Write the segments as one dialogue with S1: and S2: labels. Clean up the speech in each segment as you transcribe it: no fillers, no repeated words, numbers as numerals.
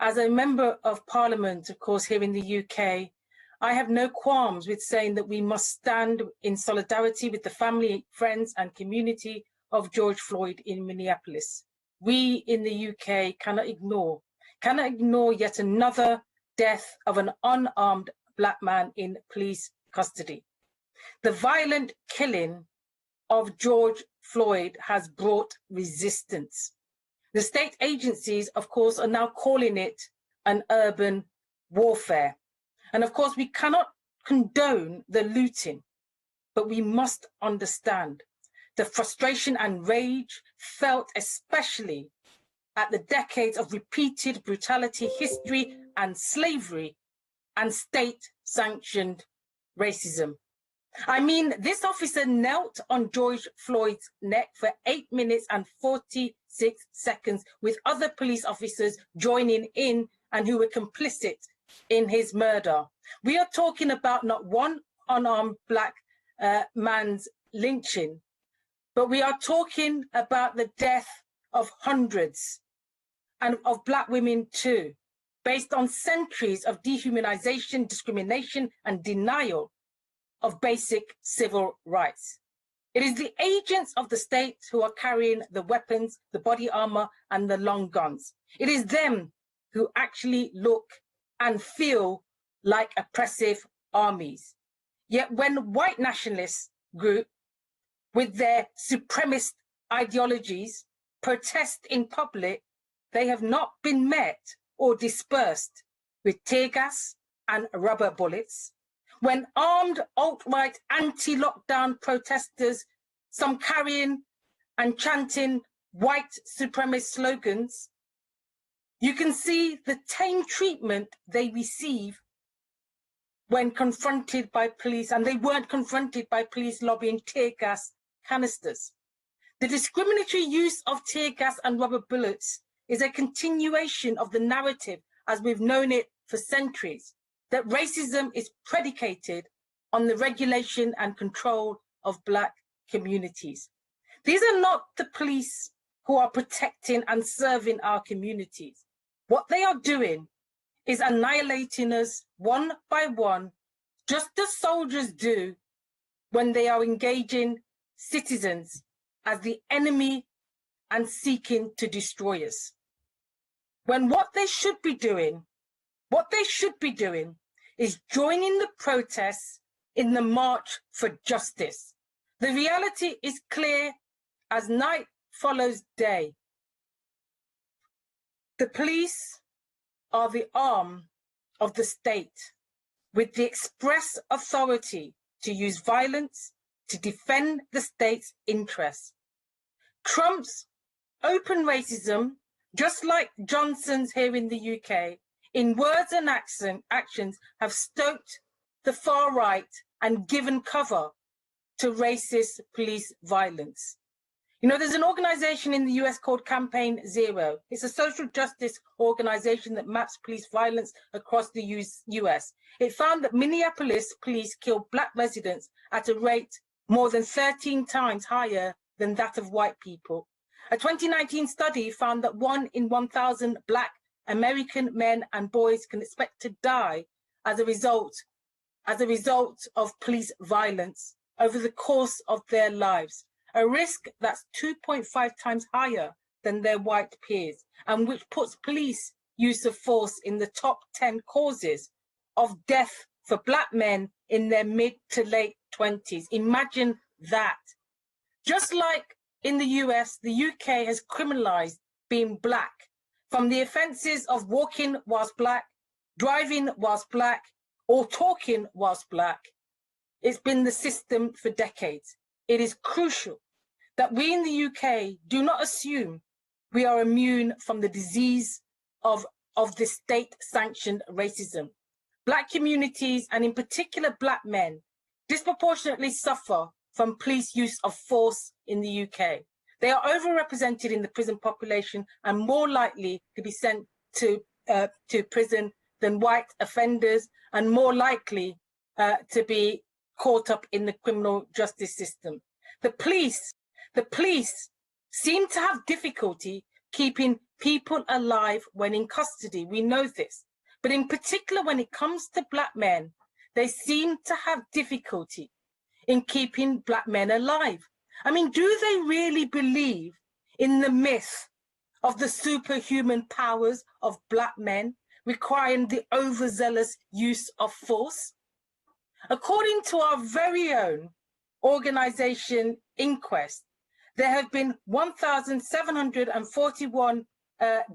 S1: As a member of Parliament, of course, here in the UK, I have no qualms with saying that we must stand in solidarity with the family, friends and community of George Floyd in Minneapolis. We in the UK cannot ignore yet another death of an unarmed Black man in police custody. The violent killing of George Floyd has brought resistance. The state agencies, of course, are now calling it an urban warfare. And of course, we cannot condone the looting, but we must understand the frustration and rage felt especially at the decades of repeated brutality, history and slavery and state-sanctioned racism. I mean, this officer knelt on George Floyd's neck for 8 minutes and 46 seconds with other police officers joining in and who were complicit in his murder. We are talking about not one unarmed Black man's lynching, but we are talking about the death of hundreds and of Black women too, based on centuries of dehumanization, discrimination and denial of basic civil rights. It is the agents of the state who are carrying the weapons, the body armor and the long guns. It is them who actually look and feel like oppressive armies. Yet when white nationalists group with their supremacist ideologies protest in public, they have not been met or dispersed with tear gas and rubber bullets. When armed alt-right anti-lockdown protesters, some carrying and chanting white supremacist slogans, you can see the tame treatment they receive when confronted by police, and they weren't confronted by police lobbying tear gas canisters. The discriminatory use of tear gas and rubber bullets is a continuation of the narrative as we've known it for centuries, that racism is predicated on the regulation and control of Black communities. These are not the police who are protecting and serving our communities. What they are doing is annihilating us one by one, just as soldiers do when they are engaging citizens as the enemy and seeking to destroy us. When what they should be doing is joining the protests in the march for justice. The reality is clear as night follows day. The police are the arm of the state with the express authority to use violence to defend the state's interests. Trump's open racism, just like Johnson's here in the UK, in words and actions have stoked the far right and given cover to racist police violence. You know, there's an organization in the US called Campaign Zero. It's a social justice organization that maps police violence across the US. It found that Minneapolis police killed Black residents at a rate more than 13 times higher than that of white people. A 2019 study found that 1 in 1,000 Black American men and boys can expect to die as a result of police violence over the course of their lives, a risk that's 2.5 times higher than their white peers, and which puts police use of force in the top 10 causes of death for Black men in their mid to late 20s. Imagine that. Just like in the US, the UK has criminalized being Black, from the offenses of walking whilst Black, driving whilst Black, or talking whilst Black. It's been the system for decades. It is crucial that we in the UK do not assume we are immune from the disease of the state-sanctioned racism. Black communities, and in particular Black men, disproportionately suffer from police use of force in the UK. They are overrepresented in the prison population and more likely to be sent to prison than white offenders, and more likely to be caught up in the criminal justice system. The police seem to have difficulty keeping people alive when in custody. We know this. But in particular, when it comes to Black men, they seem to have difficulty in keeping Black men alive. I mean, do they really believe in the myth of the superhuman powers of Black men requiring the overzealous use of force? According to our very own organization Inquest, there have been 1,741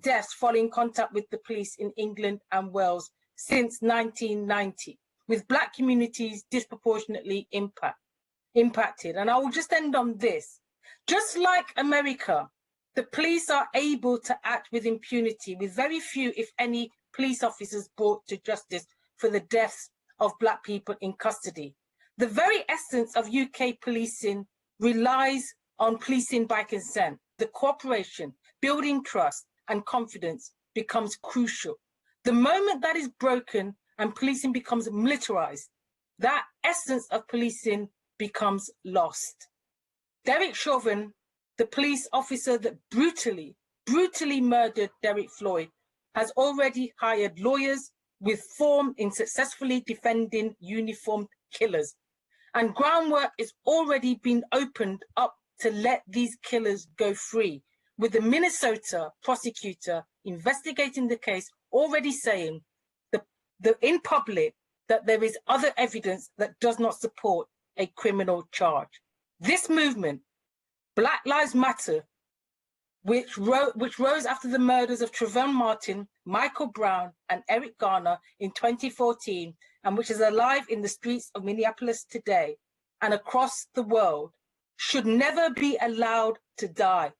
S1: deaths following contact with the police in England and Wales since 1990, with Black communities disproportionately impacted. And I will just end on this. Just like America, the police are able to act with impunity, with very few, if any, police officers brought to justice for the deaths of Black people in custody. The very essence of UK policing relies on policing by consent. The cooperation, building trust and confidence becomes crucial. The moment that is broken and policing becomes militarized, that essence of policing becomes lost. Derek Chauvin, the police officer that brutally murdered Derek Floyd, has already hired lawyers with form in successfully defending uniformed killers. And groundwork is already being opened up to let these killers go free, with the Minnesota prosecutor investigating the case already saying in public that there is other evidence that does not support a criminal charge. This movement, Black Lives Matter, which rose after the murders of Trayvon Martin, Michael Brown, and Eric Garner in 2014, and which is alive in the streets of Minneapolis today and across the world, should never be allowed to die.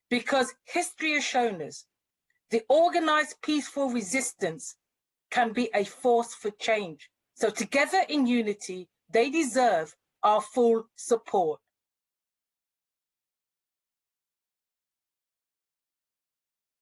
S1: Because history has shown us the organized peaceful resistance can be a force for change. So together in unity, they deserve our full support.